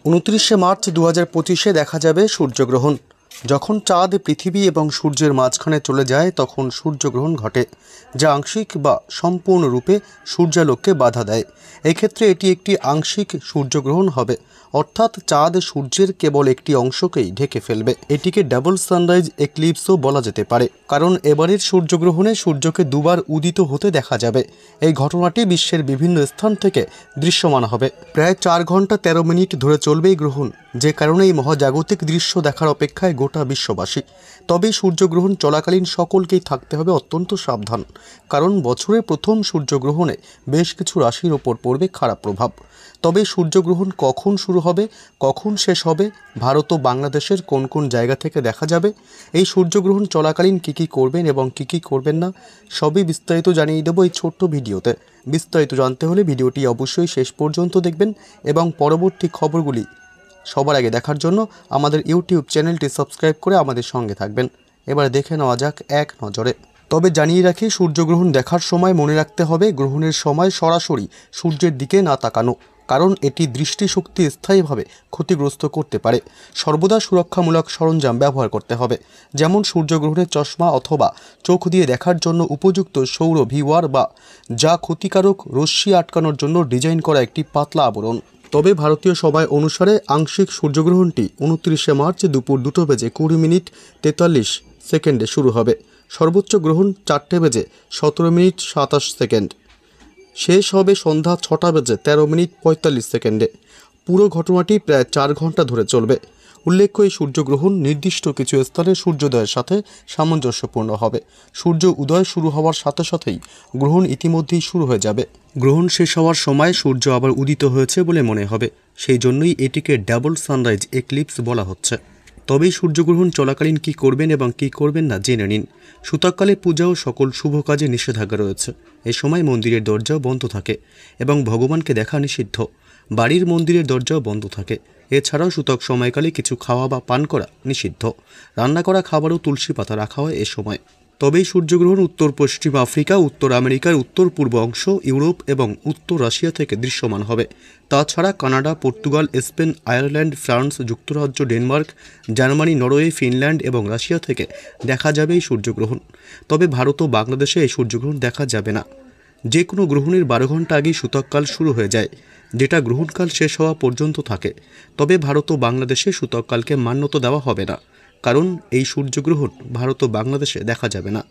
29শে March 2025-এ দেখা যাবে সূর্যগ্রহণ। যখন চাঁদ পৃথিবী এবং সূর্যের মাঝখানে চলে যায় তখন সূর্যগ্রহণ ঘটে, যা আংশিক বা সম্পূর্ণরূপে সূর্যালোককে বাধা দেয়। এক্ষেত্রে এটি একটি আংশিক সূর্যগ্রহণ হবে, অর্থাৎ চাঁদ সূর্যের কেবল একটি অংশকেই ঢেকে ফেলবে। এটিকে ডাবল সানরাইজ এক্লিপসও বলা যেতে পারে, কারণ এবারের সূর্যগ্রহণে সূর্যকে দুবার উদিত হতে দেখা যাবে। এই ঘটনাটি বিশ্বের বিভিন্ন স্থান থেকে দৃশ্যমান হবে। প্রায় 4 ঘন্টা 13 মিনিট ধরে চলবে এই গ্রহণ, যে কারণে এই মহাজাগতিক দৃশ্য দেখার অপেক্ষায় গোটা বিশ্ববাসী। তবে সূর্যগ্রহণ চলাকালীন সকলকেই থাকতে হবে অত্যন্ত সাবধান, কারণ বছরের প্রথম সূর্যগ্রহণে বেশ কিছু রাশির ওপর পড়বে খারাপ প্রভাব। তবে সূর্যগ্রহণ কখন শুরু হবে, কখন শেষ হবে, ভারত ও বাংলাদেশের কোন কোন জায়গা থেকে দেখা যাবে, এই সূর্যগ্রহণ চলাকালীন কী কী করবেন এবং কী কী করবেন না, সবই বিস্তারিত জানিয়ে দেবো এই ছোট্ট ভিডিওতে। বিস্তারিত জানতে হলে ভিডিওটি অবশ্যই শেষ পর্যন্ত দেখবেন এবং পরবর্তী খবরগুলি সবার আগে দেখার জন্য আমাদের ইউটিউব চ্যানেলটি সাবস্ক্রাইব করে আমাদের সঙ্গে থাকবেন। এবার দেখে নেওয়া যাক এক নজরে। তবে জানিয়ে রাখি, সূর্যগ্রহণ দেখার সময় মনে রাখতে হবে গ্রহণের সময় সরাসরি সূর্যের দিকে না তাকানো, কারণ এটি দৃষ্টিশক্তি স্থায়ীভাবে ক্ষতিগ্রস্ত করতে পারে। সর্বদা সুরক্ষামূলক সরঞ্জাম ব্যবহার করতে হবে, যেমন সূর্যগ্রহণের চশমা অথবা চোখ দিয়ে দেখার জন্য উপযুক্ত সৌর ভিওয়ার বা যা ক্ষতিকারক রশ্মি আটকানোর জন্য ডিজাইন করা একটি পাতলা আবরণ। তবে ভারতীয় সময় অনুসারে আংশিক সূর্যগ্রহণটি 29শে মার্চ দুপুর 2:43:43 শুরু হবে। সর্বোচ্চ গ্রহণ 4:17:17 শেষ হবে সন্ধ্যা 6:13:45। পুরো ঘটনাটি প্রায় 4 ঘন্টা ধরে চলবে। উল্লেখ্য, এই সূর্যগ্রহণ নির্দিষ্ট কিছু স্থানে সূর্যোদয়ের সাথে সামঞ্জস্যপূর্ণ হবে। সূর্য উদয় শুরু হওয়ার সাথে সাথেই গ্রহণ ইতিমধ্যেই শুরু হয়ে যাবে। গ্রহণ শেষ হওয়ার সময় সূর্য আবার উদিত হয়েছে বলে মনে হবে, সেই জন্যই এটিকে ডাবল সানরাইজ এক্লিপস বলা হচ্ছে। তবেই সূর্যগ্রহণ চলাকালীন কী করবেন এবং কী করবেন না জেনে নিন। সূতককালে পূজা ও সকল শুভ কাজে নিষেধাজ্ঞা রয়েছে। এ সময় মন্দিরের দরজাও বন্ধ থাকে এবং ভগবানকে দেখা নিষিদ্ধ। বাড়ির মন্দিরের দরজাও বন্ধ থাকে। এছাড়াও সূতক সময়কালে কিছু খাওয়া বা পান করা নিষিদ্ধ। রান্না করা খাবারও তুলসী পাতা রাখা হয় এ সময়। তবেই সূর্যগ্রহণ উত্তর পশ্চিম আফ্রিকা, উত্তর আমেরিকার উত্তর পূর্ব অংশ, ইউরোপ এবং উত্তর রাশিয়া থেকে দৃশ্যমান হবে। তাছাড়া Canada, Portugal, Spain, Ireland, France, যুক্তরাজ্য, ডেনমার্ক, জার্মানি, নরওয়ে, ফিনল্যান্ড এবং রাশিয়া থেকে দেখা যাবে এই সূর্যগ্রহণ। তবে ভারত ও বাংলাদেশে এই সূর্যগ্রহণ দেখা যাবে না। যে কোনো গ্রহণের 12 ঘন্টা আগেই সূতককাল শুরু হয়ে যায়, যেটা গ্রহণকাল শেষ হওয়া পর্যন্ত থাকে। তবে ভারত ও বাংলাদেশে সূতককালকে মান্যতা দেওয়া হবে না, কারণ এই সূর্যগ্রহণ ভারত ও বাংলাদেশে দেখা যাবে না।